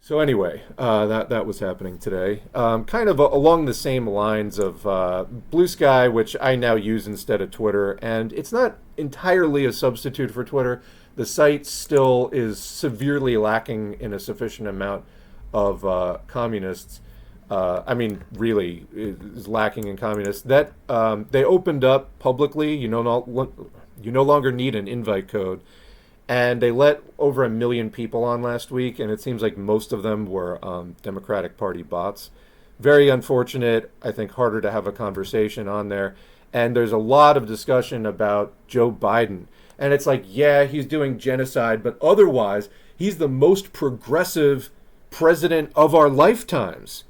So anyway, that was happening today. Kind of along the same lines of Blue Sky, which I now use instead of Twitter, and it's not entirely a substitute for Twitter. The site still is severely lacking in a sufficient amount of communists. I mean, really is lacking in communists. That they opened up publicly. You no longer need an invite code, and they let over 1 million people on last week, and it seems like most of them were Democratic Party bots. Very unfortunate. I think harder to have a conversation on there. And there's a lot of discussion about Joe Biden. And it's like, yeah, he's doing genocide, but otherwise, he's the most progressive president of our lifetimes.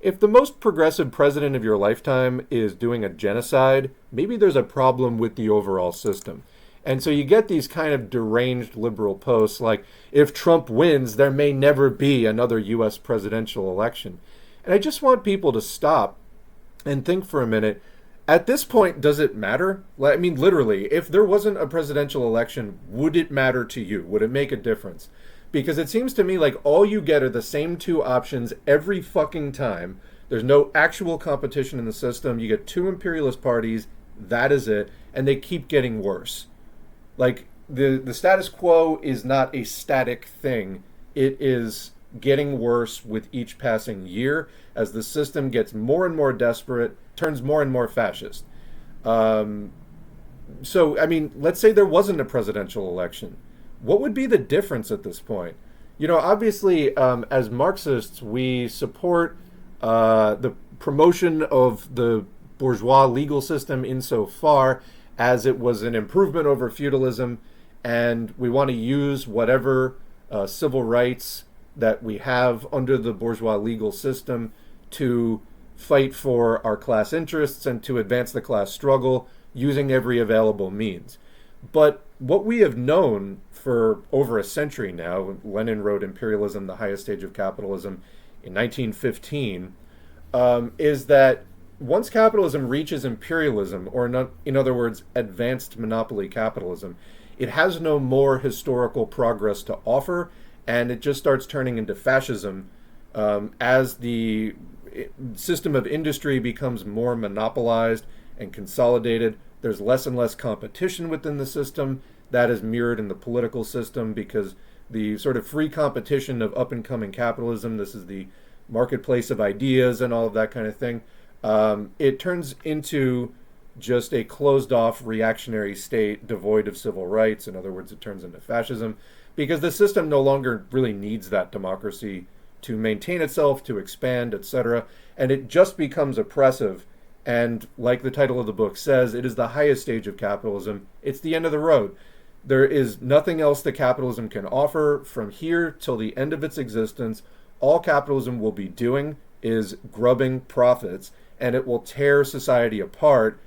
If the most progressive president of your lifetime is doing a genocide, maybe there's a problem with the overall system. And so you get these kind of deranged liberal posts like, if Trump wins, there may never be another US presidential election. And I just want people to stop and think for a minute. At this point, does it matter? I mean, literally, if there wasn't a presidential election, would it matter to you? Would it make a difference? Because it seems to me like all you get are the same two options every fucking time. There's no actual competition in the system. You get two imperialist parties. That is it. And they keep getting worse. Like, the status quo is not a static thing. It is getting worse with each passing year as the system gets more and more desperate, turns more and more fascist. So, I mean, let's say there wasn't a presidential election. What would be the difference at this point? Obviously, as Marxists, we support the promotion of the bourgeois legal system insofar as it was an improvement over feudalism, and we want to use whatever civil rights that we have under the bourgeois legal system to fight for our class interests and to advance the class struggle using every available means. But what we have known for over a century now, Lenin wrote Imperialism, the highest stage of capitalism, in 1915, is that once capitalism reaches imperialism, or in other words, advanced monopoly capitalism, it has no more historical progress to offer, and it just starts turning into fascism as the system of industry becomes more monopolized and consolidated. There's less and less competition within the system. That is mirrored in the political system because the sort of free competition of up-and-coming capitalism, this is the marketplace of ideas and all of that kind of thing, it turns into just a closed-off reactionary state devoid of civil rights. In other words, it turns into fascism because the system no longer really needs that democracy to maintain itself, to expand, etc. And it just becomes oppressive. And like the title of the book says, it is the highest stage of capitalism. It's the end of the road. There is nothing else that capitalism can offer from here till the end of its existence. All capitalism will be doing is grubbing profits, and it will tear society apart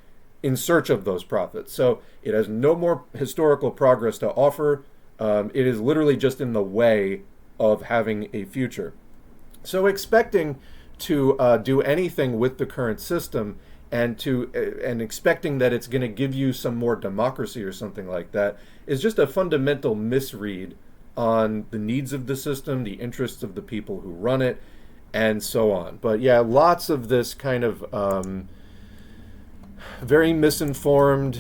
in search of those profits. So it has no more historical progress to offer. It is literally just in the way of having a future. So expecting to do anything with the current system and expecting that it's going to give you some more democracy or something like that is just a fundamental misread on the needs of the system, the interests of the people who run it, and so on. But yeah, lots of this kind of very misinformed,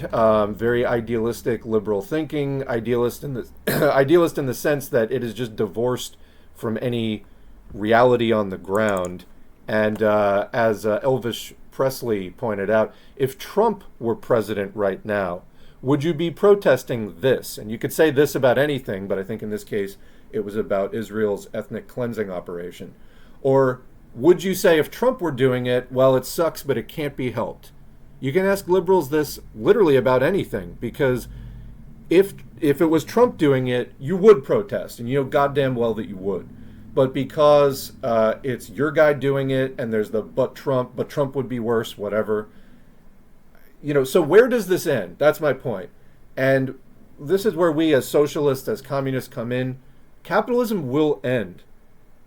very idealistic liberal thinking, idealist in the idealist in the sense that it is just divorced from any reality on the ground. And as Elvis Presley pointed out, if Trump were president right now, would you be protesting this? And you could say this about anything, but I think in this case it was about Israel's ethnic cleansing operation. Or would you say if Trump were doing it, well, it sucks, but it can't be helped? You can ask liberals this literally about anything, because if it was Trump doing it, you would protest, and you know goddamn well that you would. But because it's your guy doing it, and there's the but Trump would be worse, whatever. So where does this end? That's my point. And this is where we as socialists, as communists come in. Capitalism will end.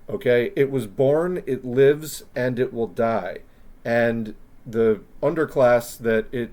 Okay? It was born, it lives, and it will die. And the underclass that it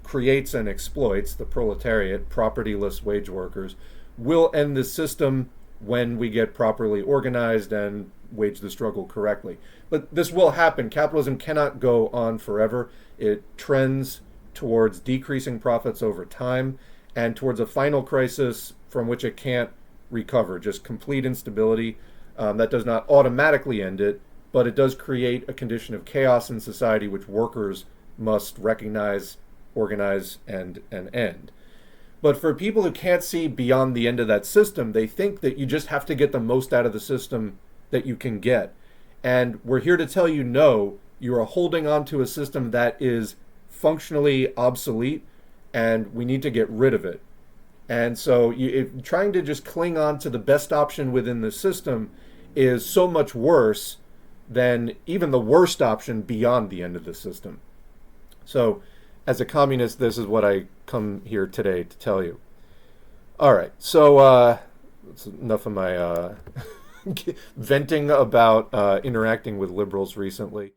creates and exploits, the proletariat, propertyless wage workers, will end the system when we get properly organized and wage the struggle correctly. But this will happen. Capitalism cannot go on forever. It trends towards decreasing profits over time and towards a final crisis from which it can't recover, just complete instability. That does not automatically end it, but it does create a condition of chaos in society which workers must recognize, organize, and end. But for people who can't see beyond the end of that system, they think that you just have to get the most out of the system that you can get. And we're here to tell you, no, you are holding on to a system that is functionally obsolete, and we need to get rid of it. And so trying to just cling on to the best option within the system is so much worse than even the worst option beyond the end of the system. So as a communist, this is what I come here today to tell you. All right, so that's enough of my venting about interacting with liberals recently.